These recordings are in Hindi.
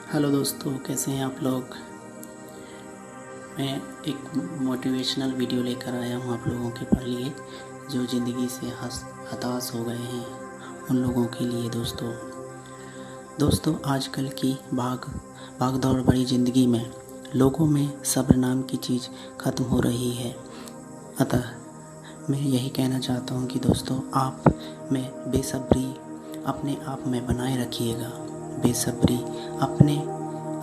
हेलो दोस्तों, कैसे हैं आप लोग। मैं एक मोटिवेशनल वीडियो लेकर आया हूँ आप लोगों के लिए, जो ज़िंदगी से हताश हो गए हैं उन लोगों के लिए। दोस्तों आजकल की भाग दौड़ भरी ज़िंदगी में लोगों में सब्र नाम की चीज़ ख़त्म हो रही है। अतः मैं यही कहना चाहता हूँ कि दोस्तों आप में बेसब्री अपने आप में बनाए रखिएगा। बेसब्री अपने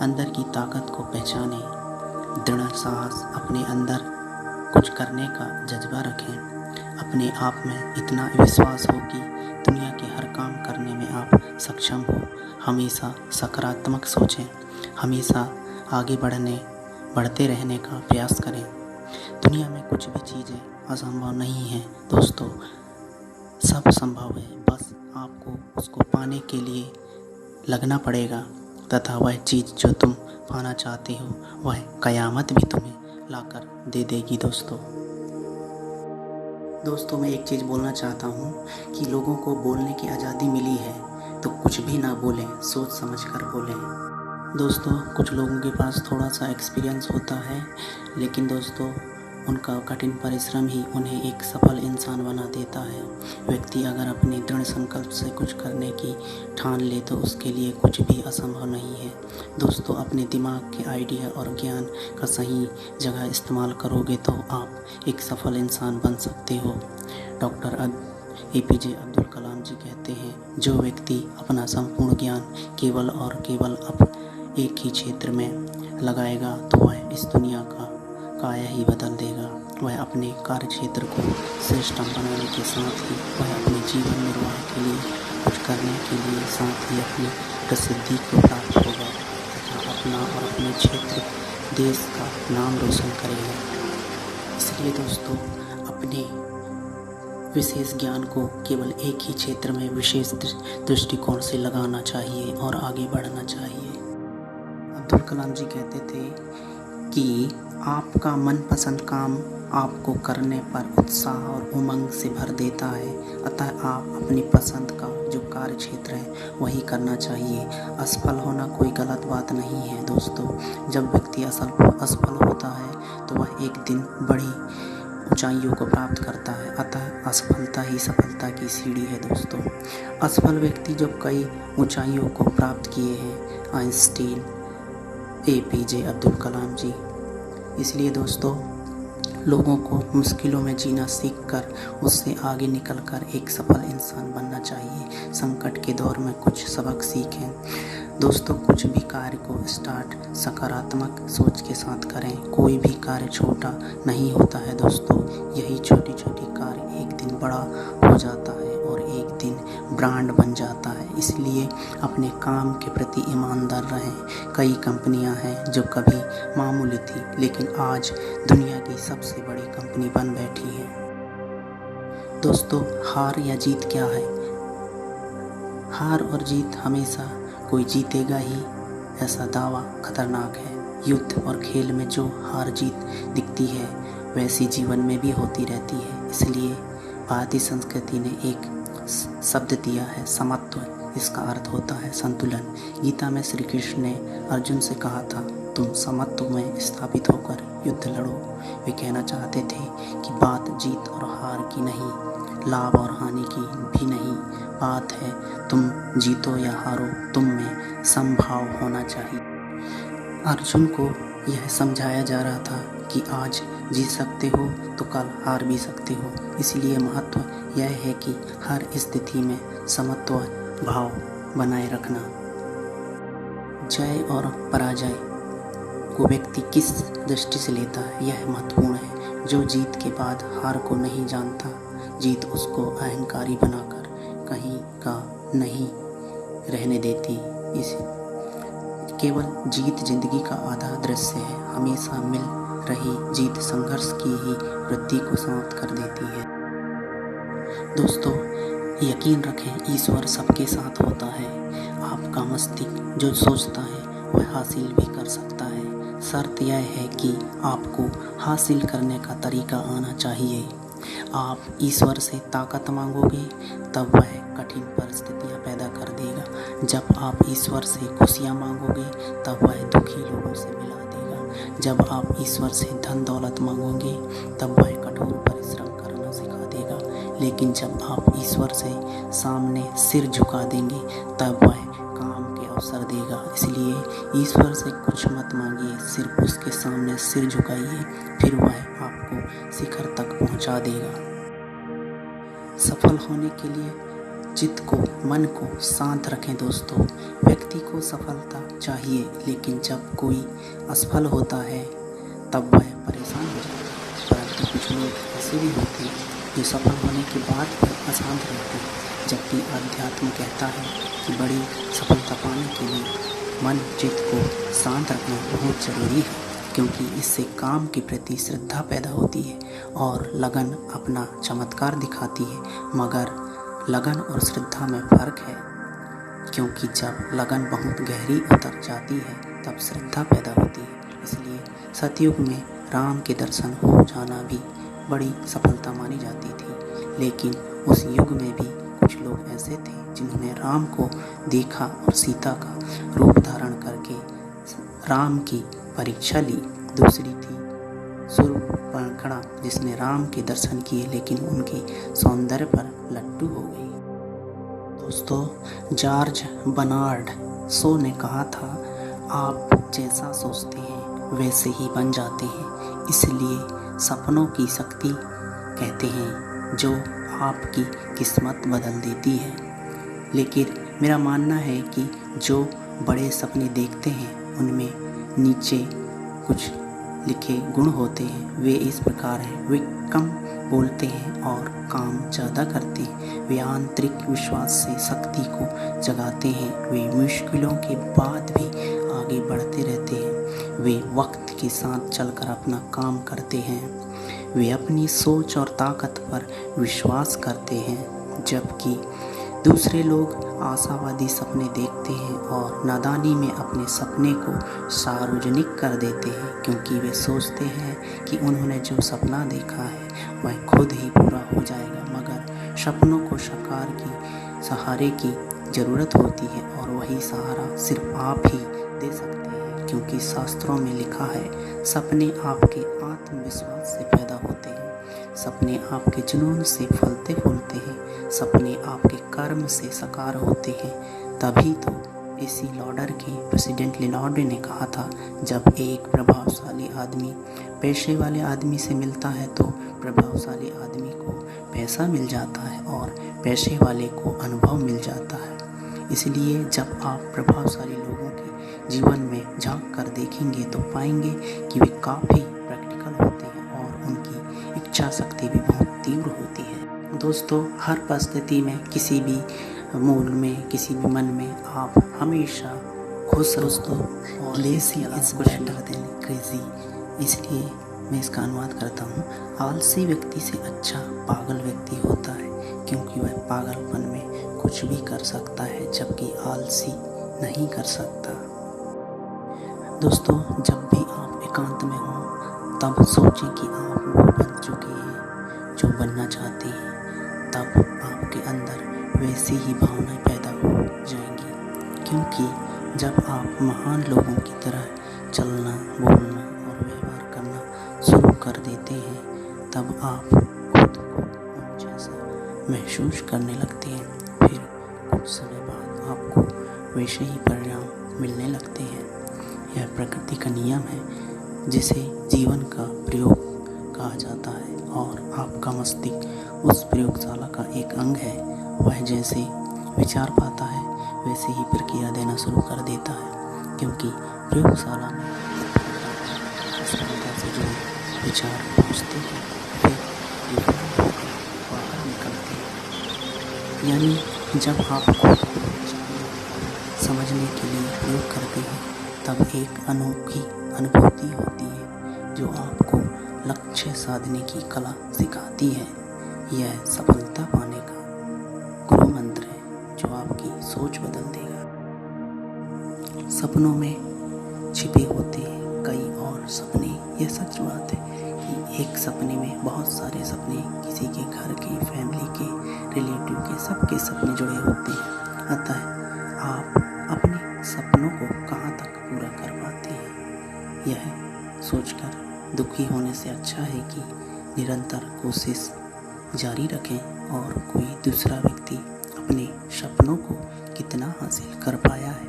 अंदर की ताकत को पहचानें। दृढ़ साहस अपने अंदर कुछ करने का जज्बा रखें। अपने आप में इतना विश्वास हो कि दुनिया के हर काम करने में आप सक्षम हो। हमेशा सकारात्मक सोचें। हमेशा आगे बढ़ते रहने का प्रयास करें। दुनिया में कुछ भी चीज़ें असंभव नहीं हैं दोस्तों, सब संभव है। बस आपको उसको पाने के लिए लगना पड़ेगा, तथा वह चीज़ जो तुम पाना चाहते हो वह कयामत भी तुम्हें लाकर दे देगी। दोस्तों मैं एक चीज़ बोलना चाहता हूँ कि लोगों को बोलने की आज़ादी मिली है तो कुछ भी ना बोलें, सोच समझ कर बोलें। दोस्तों कुछ लोगों के पास थोड़ा सा एक्सपीरियंस होता है, लेकिन दोस्तों उनका कठिन परिश्रम ही उन्हें एक सफल इंसान बना देता है। व्यक्ति अगर अपने दृढ़ संकल्प से कुछ करने की ठान ले तो उसके लिए कुछ भी असंभव नहीं है। दोस्तों अपने दिमाग के आइडिया और ज्ञान का सही जगह इस्तेमाल करोगे तो आप एक सफल इंसान बन सकते हो। डॉक्टर APJ अब्दुल कलाम जी कहते हैं, जो व्यक्ति अपना संपूर्ण ज्ञान केवल और केवल एक ही क्षेत्र में लगाएगा तो वह इस दुनिया का काया ही बदल देगा। वह अपने कार्य क्षेत्र को श्रेष्ठ बनाने के साथ ही वह अपने जीवन निर्वाह के लिए कुछ करने के लिए साथ ही अपनी प्रसिद्धि को प्राप्त होगा तथा अपना और अपने क्षेत्र देश का नाम रोशन करेगा। इसलिए दोस्तों अपने विशेष ज्ञान को केवल एक ही क्षेत्र में विशेष दृष्टिकोण से लगाना चाहिए और आगे बढ़ना चाहिए। अब्दुल कलाम जी कहते थे कि आपका मनपसंद काम आपको करने पर उत्साह और उमंग से भर देता है, अतः आप अपनी पसंद का जो कार्य क्षेत्र है वही करना चाहिए। असफल होना कोई गलत बात नहीं है दोस्तों। जब व्यक्ति असफल होता है तो वह एक दिन बड़ी ऊंचाइयों को प्राप्त करता है, अतः असफलता ही सफलता की सीढ़ी है दोस्तों। असफल व्यक्ति जब कई ऊंचाइयों को प्राप्त किए हैं, आइंस्टीन, APJ अब्दुल कलाम जी। इसलिए दोस्तों लोगों को मुश्किलों में जीना सीखकर उससे आगे निकलकर एक सफल इंसान बनना चाहिए। संकट के दौर में कुछ सबक सीखें दोस्तों। कुछ भी कार्य को स्टार्ट सकारात्मक सोच के साथ करें। कोई भी कार्य छोटा नहीं होता है दोस्तों। यही छोटी छोटी कार्य एक दिन बड़ा हो जाता है और एक दिन ब्रांड बन जाता है। इसलिए अपने काम के प्रति ईमानदार रहें। कई कंपनियां हैं जो कभी मामूली थी लेकिन आज दुनिया की सबसे बड़ी कंपनी बन बैठी है। दोस्तों हार या जीत क्या है? हार और जीत हमेशा कोई जीतेगा ही, ऐसा दावा खतरनाक है। युद्ध और खेल में जो हार जीत दिखती है वैसी जीवन में भी होती रहती है। इसलिए भारतीय संस्कृति ने एक शब्द दिया है, समत्व। इसका अर्थ होता है संतुलन। गीता में श्री कृष्ण ने अर्जुन से कहा था, तुम समत्व में स्थापित होकर युद्ध लड़ो। वे कहना चाहते थे कि बात जीत और हार की नहीं, लाभ और हानि की भी नहीं, बात है तुम जीतो या हारो, तुम में समभाव होना चाहिए। अर्जुन को यह समझाया जा रहा था कि आज जीत सकते हो तो कल हार भी सकते हो। इसलिए महत्व यह है कि हर स्थिति में समत्व भाव बनाए रखना। जय और पराजय को व्यक्ति किस दृष्टि से लेता है यह महत्वपूर्ण है। जो जीत के बाद हार को नहीं जानता, जीत उसको अहंकारी बनाकर कहीं का नहीं रहने देती। इस केवल जीत जिंदगी का आधा दृश्य है। हमेशा मिल रही जीत संघर्ष की ही वृत्ति को समाप्त कर देती है। दोस्तों यकीन रखें, ईश्वर सबके साथ होता है। आपका मस्तिष्क जो सोचता है वह हासिल भी कर सकता है। शर्त यह है कि आपको हासिल करने का तरीका आना चाहिए। आप ईश्वर से ताकत मांगोगे तब वह कठिन परिस्थितियां पैदा कर देगा। जब आप ईश्वर से खुशियाँ मांगोगे तब वह दुखी लोगों से मिला देगा। जब आप ईश्वर से धन दौलत मांगोगे तब वह कठोर परिश्रम करना सिखा देगा। लेकिन जब आप ईश्वर से सामने सिर झुका देंगे तब वह काम के अवसर देगा। इसलिए ईश्वर से कुछ मत मांगिए, सिर्फ उसके सामने सिर झुकाइए, फिर वह आपको शिखर तक पहुंचा देगा। सफल होने के लिए चित्त को, मन को शांत रखें दोस्तों। व्यक्ति को सफलता चाहिए, लेकिन जब कोई असफल होता है तब वह परेशान हो जाता है। परंतु कुछ लोग ऐसे भी होते हैं जो सफल होने के बाद भी अशांत रहते हैं। जबकि अध्यात्म कहता है कि बड़ी सफलता पाने के लिए मन चित्त को शांत रखना बहुत ज़रूरी है, क्योंकि इससे काम के प्रति श्रद्धा पैदा होती है और लगन अपना चमत्कार दिखाती है। मगर लगन और श्रद्धा में फ़र्क है, क्योंकि जब लगन बहुत गहरी उतर जाती है तब श्रद्धा पैदा होती है। इसलिए सतयुग में राम के दर्शन हो जाना भी बड़ी सफलता मानी जाती थी। लेकिन उस युग में भी कुछ लोग ऐसे थे जिन्होंने राम को देखा और सीता का रूप धारण करके राम की परीक्षा ली। दूसरी थी शूर्पणखा, जिसने राम के दर्शन किए लेकिन उनके सौंदर्य पर लट्टू हो गई। दोस्तों, जॉर्ज बर्नार्ड शो ने कहा था, आप जैसा सोचते हैं वैसे ही बन जाते हैं। इसलिए सपनों की शक्ति कहते हैं जो आपकी किस्मत बदल देती है। लेकिन मेरा मानना है कि जो बड़े सपने देखते हैं उनमें नीचे कुछ लिखे गुण होते हैं। वे इस प्रकार हैं: वे कम बोलते हैं और काम ज़्यादा करते हैं। वे आंतरिक विश्वास से शक्ति को जगाते हैं। वे मुश्किलों के बाद भी आगे बढ़ते रहते हैं। वे वक्त के साथ चलकर अपना काम करते हैं। वे अपनी सोच और ताकत पर विश्वास करते हैं, जबकि दूसरे लोग आशावादी सपने देखते हैं और नादानी में अपने सपने को सार्वजनिक कर देते हैं, क्योंकि वे सोचते हैं कि उन्होंने जो सपना देखा है वह खुद ही पूरा हो जाएगा। मगर सपनों को साकार की सहारे की ज़रूरत होती है और वही सहारा सिर्फ आप ही दे सकते हैं, क्योंकि शास्त्रों में लिखा है, सपने आपके आत्मविश्वास से पैदा होते हैं। सपने आपके जुनून से फलते फूलते हैं। सपने आपके कर्म से साकार होते हैं। तभी तो एसी लॉडर के प्रेसिडेंट लिनार्ड ने कहा था, जब एक प्रभावशाली आदमी पैसे वाले आदमी से मिलता है तो प्रभावशाली आदमी को पैसा मिल जाता है और पैसे वाले को अनुभव मिल जाता है। इसलिए जब आप प्रभावशाली लोगों के जीवन में झांक कर देखेंगे तो पाएंगे कि वे काफ़ी प्रैक्टिकल होते हैं और उनकी इच्छा शक्ति भी बहुत तीव्र होती है। दोस्तों, हर परिस्थिति में, किसी भी मूड में, किसी भी मन में आप हमेशा खुश दोस्तों और lazy is better than crazy. इसलिए मैं इसका अनुवाद करता हूँ, आलसी व्यक्ति से अच्छा पागल व्यक्ति होता है, क्योंकि वह पागलपन में कुछ भी कर सकता है जबकि आलसी नहीं कर सकता। दोस्तों, जब भी आप एकांत में हों तब सोचें कि आप वो बन चुके हैं जो बनना चाहते हैं। तब आपके अंदर वैसी ही भावनाएं पैदा हो जाएंगी, क्योंकि जब आप महान लोगों की तरह चलना, बोलना और व्यवहार करना शुरू कर देते हैं तब आप खुद को उन जैसा महसूस करने लगते हैं। फिर कुछ समय बाद आपको वैसे ही परिणाम मिलने लगते हैं। यह प्रकृति का नियम है जिसे जीवन का प्रयोग कहा जाता है और आपका मस्तिष्क उस प्रयोगशाला का एक अंग है। वह जैसे विचार पाता है वैसे ही प्रक्रिया देना शुरू कर देता है, क्योंकि प्रयोगशाला में सफलता से जुड़े विचार पहुँचते हैं, फिर विफल होकर बाहर निकलते हैं। यानी जब आप खुद को समझने के लिए प्रयोग करते हैं तब एक अनोखी अनुभूति होती है जो आपको लक्ष्य साधने की कला सिखाती है। यह सफलता पाने का गुरु मंत्र है जो आपकी सोच बदल देगा। सपनों में छिपे होते हैं कई और सपने। यह सच बात है कि एक सपने में बहुत सारे सपने, किसी के घर के, फैमिली के, रिलेटिव के, सबके सपने जुड़े होते हैं। अतः आप दुखी होने से अच्छा है कि निरंतर कोशिश जारी रखें और कोई दूसरा व्यक्ति अपने सपनों को कितना हासिल कर पाया है,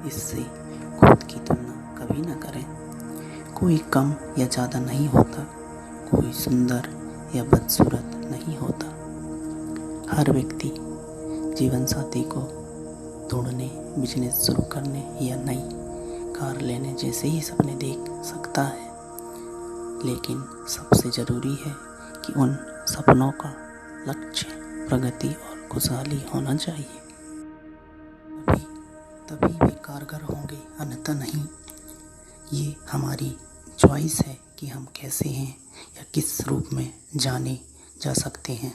इससे खुद की तुलना कभी न करें। कोई कम या ज़्यादा नहीं होता, कोई सुंदर या बदसूरत नहीं होता। हर व्यक्ति जीवन साथी को ढूंढने, बिजनेस शुरू करने या नई कार लेने जैसे ही सपने देख सकता है, लेकिन सबसे ज़रूरी है कि उन सपनों का लक्ष्य प्रगति और खुशहाली होना चाहिए। तभी वे कारगर होंगे, अन्यथा नहीं। ये हमारी चॉइस है कि हम कैसे हैं या किस रूप में जाने जा सकते हैं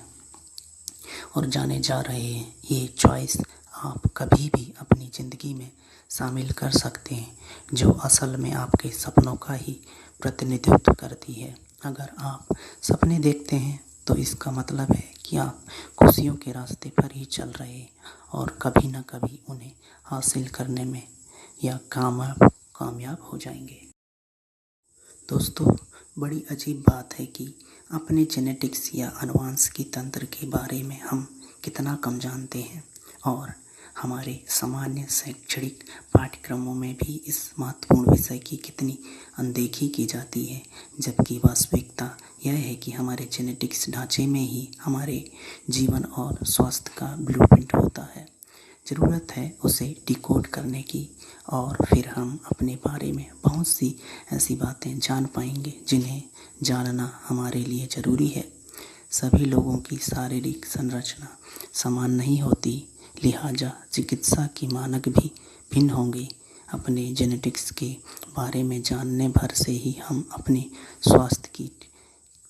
और जाने जा रहे हैं। ये चॉइस आप कभी भी अपनी ज़िंदगी में शामिल कर सकते हैं, जो असल में आपके सपनों का ही प्रतिनिधित्व करती है। अगर आप सपने देखते हैं तो इसका मतलब है कि आप खुशियों के रास्ते पर ही चल रहे हैं और कभी न कभी उन्हें हासिल करने में या कामयाब हो जाएंगे। दोस्तों, बड़ी अजीब बात है कि अपने जेनेटिक्स या आनुवंशिकी तंत्र के बारे में हम कितना कम जानते हैं और हमारे सामान्य शैक्षणिक पाठ्यक्रमों में भी इस महत्वपूर्ण विषय की कितनी अनदेखी की जाती है, जबकि वास्तविकता यह है कि हमारे जेनेटिक्स ढांचे में ही हमारे जीवन और स्वास्थ्य का ब्लूप्रिंट होता है। ज़रूरत है उसे डिकोड करने की और फिर हम अपने बारे में बहुत सी ऐसी बातें जान पाएंगे जिन्हें जानना हमारे लिए ज़रूरी है। सभी लोगों की शारीरिक संरचना समान नहीं होती, लिहाजा चिकित्सा की मानक भी भिन्न होंगे। अपने जेनेटिक्स के बारे में जानने भर से ही हम अपने स्वास्थ्य की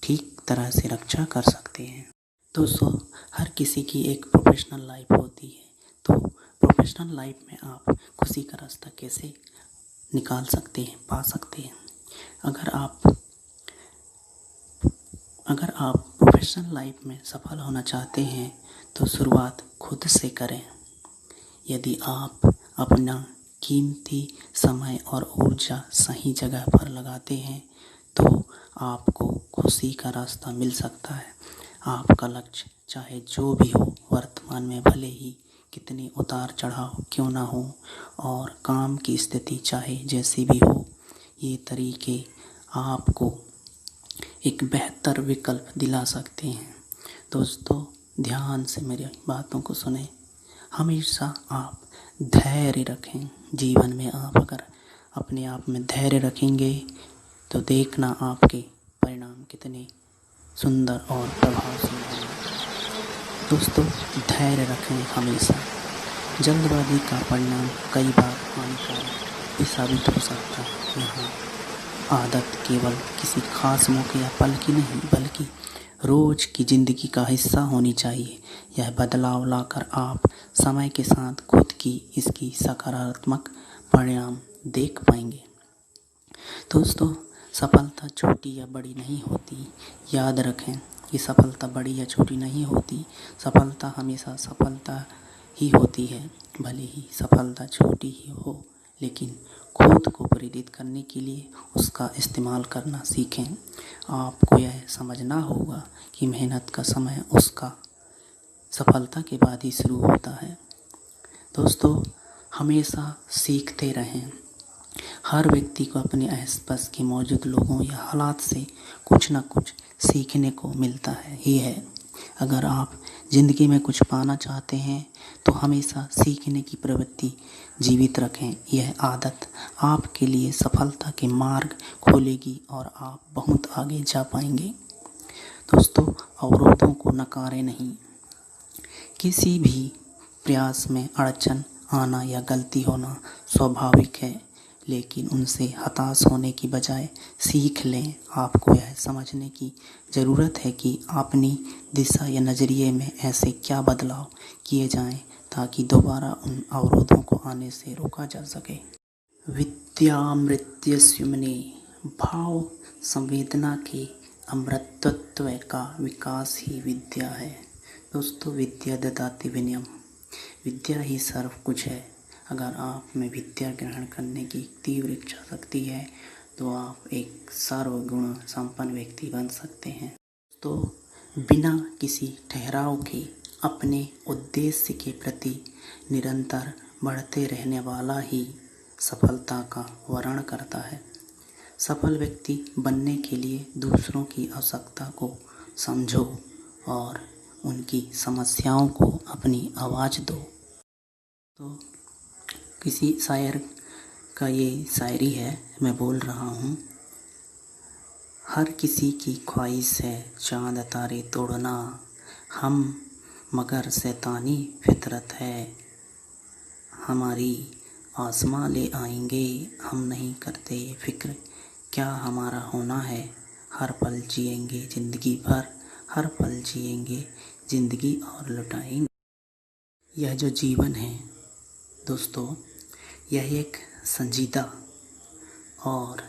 ठीक तरह से रक्षा कर सकते हैं। दोस्तों, हर किसी की एक प्रोफेशनल लाइफ होती है, तो प्रोफेशनल लाइफ में आप खुशी का रास्ता कैसे निकाल सकते हैं, पा सकते हैं? अगर आप प्रोफेशनल लाइफ में सफल होना चाहते हैं तो शुरुआत खुद से करें। यदि आप अपना कीमती समय और ऊर्जा सही जगह पर लगाते हैं तो आपको खुशी का रास्ता मिल सकता है। आपका लक्ष्य चाहे जो भी हो, वर्तमान में भले ही कितने उतार चढ़ाव क्यों ना हो और काम की स्थिति चाहे जैसी भी हो, ये तरीके आपको एक बेहतर विकल्प दिला सकते हैं। दोस्तों, ध्यान से मेरी बातों को सुने। हमेशा आप धैर्य रखें। जीवन में आप अगर अपने आप में धैर्य रखेंगे तो देखना आपके परिणाम कितने सुंदर और प्रभावशाली होंगे। दोस्तों, धैर्य रखें हमेशा। जल्दबाजी का परिणाम कई बार हानिकारक भी साबित हो सकता है। यहाँ आदत केवल किसी खास मौके या पल की नहीं, बल्कि रोज की जिंदगी का हिस्सा होनी चाहिए। यह बदलाव लाकर आप समय के साथ खुद की इसकी सकारात्मक परिणाम देख पाएंगे। दोस्तों, सफलता छोटी या बड़ी नहीं होती। याद रखें, ये सफलता बड़ी या छोटी नहीं होती। सफलता हमेशा सफलता ही होती है, भले ही सफलता छोटी ही हो, लेकिन खुद को प्रेरित करने के लिए उसका इस्तेमाल करना सीखें। आपको यह समझना होगा कि मेहनत का समय उसका सफलता के बाद ही शुरू होता है। दोस्तों, हमेशा सीखते रहें। हर व्यक्ति को अपने आसपास के मौजूद लोगों या हालात से कुछ न कुछ सीखने को मिलता है। अगर आप ज़िंदगी में कुछ पाना चाहते हैं तो हमेशा सीखने की प्रवृत्ति जीवित रखें। यह आदत आपके लिए सफलता के मार्ग खोलेगी और आप बहुत आगे जा पाएंगे। दोस्तों, अवरोधों को नकारें नहीं। किसी भी प्रयास में अड़चन आना या गलती होना स्वाभाविक है, लेकिन उनसे हताश होने की बजाय सीख लें। आपको यह समझने की ज़रूरत है कि अपनी दिशा या नज़रिए में ऐसे क्या बदलाव किए जाएं ताकि दोबारा उन अवरोधों को आने से रोका जा सके। विद्यामृतस्युम्ने, भाव संवेदना के अमृतत्व का विकास ही विद्या है। दोस्तों, विद्या ददाति विनयम, विद्या ही सर्व कुछ है। अगर आप में विद्या ग्रहण करने की तीव्र इच्छा शक्ति है तो आप एक सर्वगुण संपन्न व्यक्ति बन सकते हैं। तो बिना किसी ठहराव के अपने उद्देश्य के प्रति निरंतर बढ़ते रहने वाला ही सफलता का वर्ण करता है। सफल व्यक्ति बनने के लिए दूसरों की आवश्यकता को समझो और उनकी समस्याओं को अपनी आवाज़ दो। तो किसी शायर का ये शायरी है, मैं बोल रहा हूँ। हर किसी की ख्वाहिश है चांद तारे तोड़ना, हम मगर शैतानी फितरत है। हमारी आसमां ले आएंगे, हम नहीं करते फिक्र क्या हमारा होना है। हर पल जिएंगे ज़िंदगी भर, हर पल जिएंगे ज़िंदगी और लुटाएंगे। यह जो जीवन है दोस्तों, यह एक संजीदा और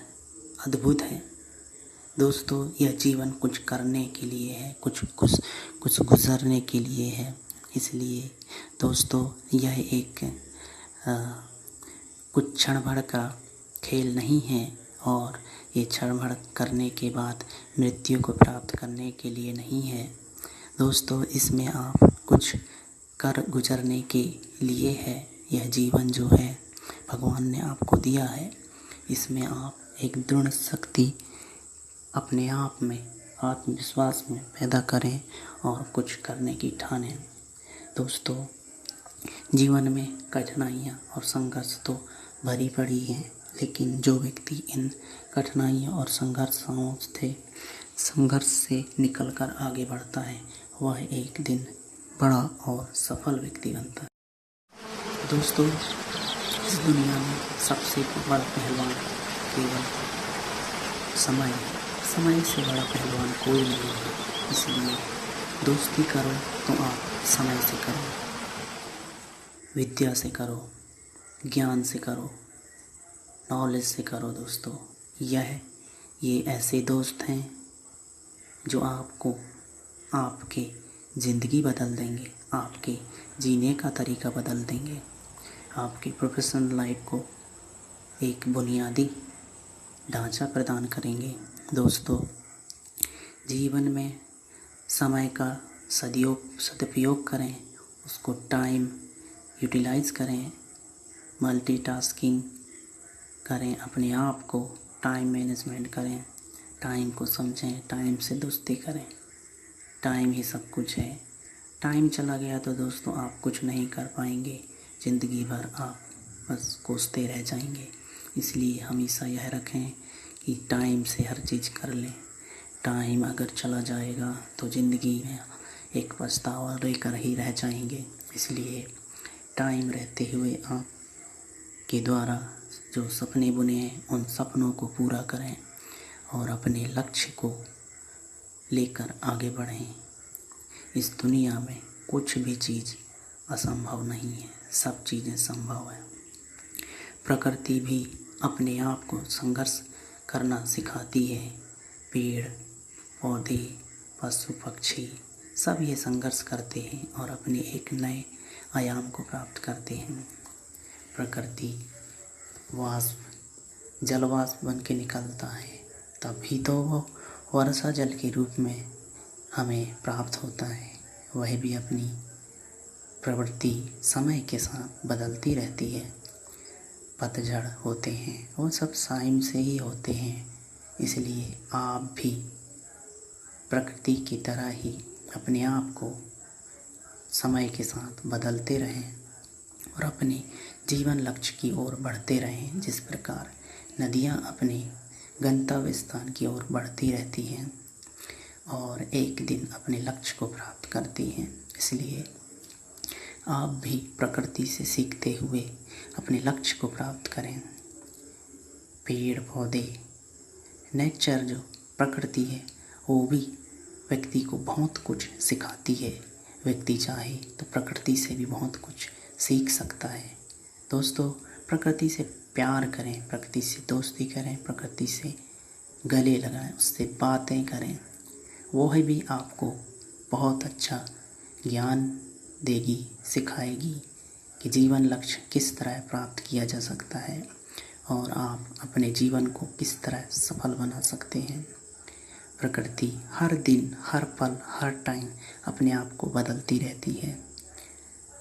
अद्भुत है। दोस्तों, यह जीवन कुछ करने के लिए है, कुछ गुजरने के लिए है। इसलिए दोस्तों, यह एक कुछ क्षण भर का खेल नहीं है और ये क्षण भर करने के बाद मृत्यु को प्राप्त करने के लिए नहीं है। दोस्तों, इसमें आप कुछ कर गुजरने के लिए है। यह जीवन जो है भगवान ने आपको दिया है, इसमें आप एक दृढ़ शक्ति अपने आप में, आत्मविश्वास में पैदा करें और कुछ करने की ठानें। दोस्तों, जीवन में कठिनाइयाँ और संघर्ष तो भरी पड़ी हैं, लेकिन जो व्यक्ति इन कठिनाइयों और संघर्ष से निकलकर आगे बढ़ता है, वह एक दिन बड़ा और सफल व्यक्ति बनता है। दोस्तों, इस दुनिया में सबसे बड़ा पहलवान केवल समय है। समय से बड़ा पहलवान कोई नहीं है। इसलिए दोस्ती करो तो आप समय से करो, विद्या से करो, ज्ञान से करो, नॉलेज से करो। दोस्तों, ये ऐसे दोस्त हैं जो आपको आपके ज़िंदगी बदल देंगे, आपके जीने का तरीका बदल देंगे, आपकी प्रोफेशनल लाइफ को एक बुनियादी ढांचा प्रदान करेंगे। दोस्तों, जीवन में समय का सदुपयोग करें, उसको टाइम यूटिलाइज़ करें, मल्टीटास्किंग करें, अपने आप को टाइम मैनेजमेंट करें, टाइम को समझें, टाइम से दोस्ती करें। टाइम ही सब कुछ है। टाइम चला गया तो दोस्तों आप कुछ नहीं कर पाएंगे, ज़िंदगी भर आप बस कोसते रह जाएंगे। इसलिए हमेशा यह रखें कि टाइम से हर चीज़ कर लें। टाइम अगर चला जाएगा तो ज़िंदगी में एक पछतावा लेकर ही रह जाएंगे। इसलिए टाइम रहते हुए आप के द्वारा जो सपने बुने हैं, उन सपनों को पूरा करें और अपने लक्ष्य को लेकर आगे बढ़ें। इस दुनिया में कुछ भी चीज़ असंभव नहीं है, सब चीज़ें संभव हैं। प्रकृति भी अपने आप को संघर्ष करना सिखाती है। पेड़ पौधे, पशु पक्षी सब ये संघर्ष करते हैं और अपने एक नए आयाम को प्राप्त करते हैं। प्रकृति जलवाष्प बन के निकलता है, तभी तो वो वर्षा जल के रूप में हमें प्राप्त होता है। वह भी अपनी प्रवृत्ति समय के साथ बदलती रहती है। पतझड़ होते हैं, वो सब टाइम से ही होते हैं। इसलिए आप भी प्रकृति की तरह ही अपने आप को समय के साथ बदलते रहें और अपने जीवन लक्ष्य की ओर बढ़ते रहें। जिस प्रकार नदियाँ अपने गंतव्य स्थान की ओर बढ़ती रहती हैं और एक दिन अपने लक्ष्य को प्राप्त करती हैं, इसलिए आप भी प्रकृति से सीखते हुए अपने लक्ष्य को प्राप्त करें। पेड़ पौधे, नेचर जो प्रकृति है, वो भी व्यक्ति को बहुत कुछ सिखाती है। व्यक्ति चाहे तो प्रकृति से भी बहुत कुछ सीख सकता है। दोस्तों, प्रकृति से प्यार करें, प्रकृति से दोस्ती करें, प्रकृति से गले लगाएं, उससे बातें करें। वो भी आपको बहुत अच्छा ज्ञान देगी, सिखाएगी कि जीवन लक्ष्य किस तरह प्राप्त किया जा सकता है और आप अपने जीवन को किस तरह सफल बना सकते हैं। प्रकृति हर दिन, हर पल, हर टाइम अपने आप को बदलती रहती है।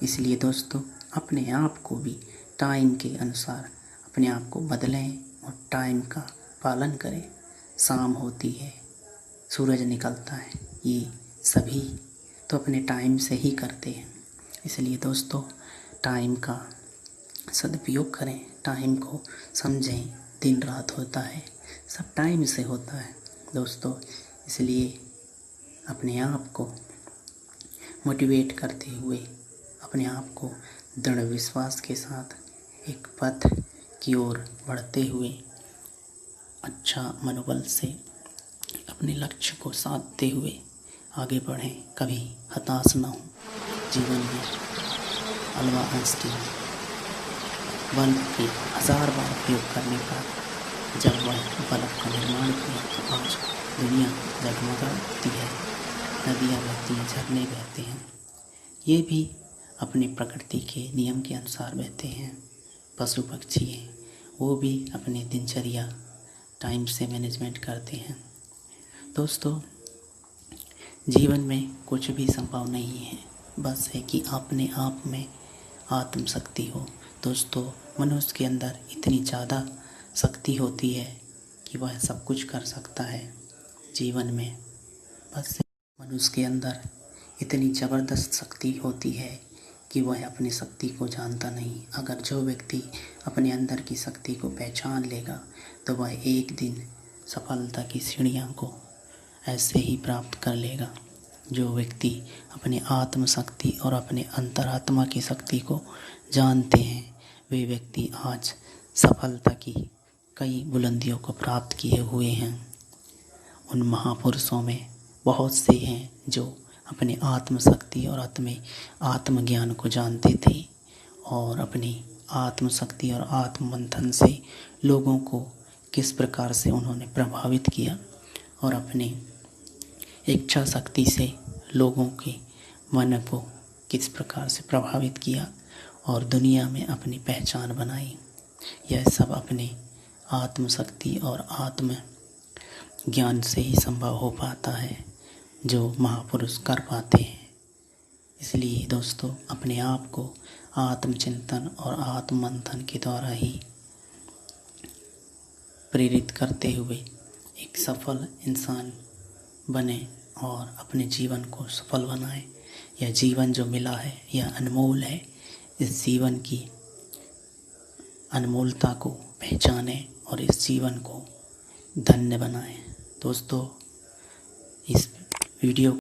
इसलिए दोस्तों, अपने आप को भी टाइम के अनुसार अपने आप को बदलें और टाइम का पालन करें। शाम होती है, सूरज निकलता है, ये सभी तो अपने टाइम से ही करते हैं। इसलिए दोस्तों, टाइम का सदुपयोग करें, टाइम को समझें। दिन रात होता है, सब टाइम से होता है दोस्तों। इसलिए अपने आप को मोटिवेट करते हुए, अपने आप को दृढ़ विश्वास के साथ एक पथ की ओर बढ़ते हुए अच्छा मनोबल से अपने लक्ष्य को साधते हुए आगे बढ़ें। कभी हताश न हो। जीवन में अल्बर्ट आइंस्टीन बल्ब के 1000 बार उपयोग करने पर जब वह बल्ब का निर्माण किया तो आज दुनिया जगमगाती है, नदियाँ बहती हैं, झरने बहते हैं। ये भी अपने प्रकृति के नियम के अनुसार बहते हैं। पशु पक्षी हैं, वो भी अपनी दिनचर्या टाइम से मैनेजमेंट करते हैं। दोस्तों, जीवन में कुछ भी संभव नहीं है, बस है कि अपने आप में आत्मशक्ति हो। दोस्तों, मनुष्य के अंदर इतनी ज़्यादा शक्ति होती है कि वह सब कुछ कर सकता है जीवन में। बस मनुष्य के अंदर इतनी ज़बरदस्त शक्ति होती है कि वह अपनी शक्ति को जानता नहीं। अगर जो व्यक्ति अपने अंदर की शक्ति को पहचान लेगा तो वह एक दिन सफलता की सीढ़ियों को ऐसे ही प्राप्त कर लेगा। जो व्यक्ति अपनी आत्मशक्ति और अपने अंतरात्मा की शक्ति को जानते हैं, वे व्यक्ति आज सफलता की कई बुलंदियों को प्राप्त किए हुए हैं। उन महापुरुषों में बहुत से हैं जो अपने आत्मशक्ति और आत्मज्ञान को जानते थे और अपनी आत्मशक्ति और आत्ममंथन से लोगों को किस प्रकार से उन्होंने प्रभावित किया और अपने इच्छा शक्ति से लोगों के मन को किस प्रकार से प्रभावित किया और दुनिया में अपनी पहचान बनाई। यह सब अपने आत्मशक्ति और आत्म ज्ञान से ही संभव हो पाता है, जो महापुरुष कर पाते हैं। इसलिए दोस्तों, अपने आप को आत्मचिंतन और आत्ममंथन के द्वारा ही प्रेरित करते हुए एक सफल इंसान बने और अपने जीवन को सफल बनाएं। यह जीवन जो मिला है यह अनमोल है। इस जीवन की अनमोलता को पहचानें और इस जीवन को धन्य बनाएं। दोस्तों, इस वीडियो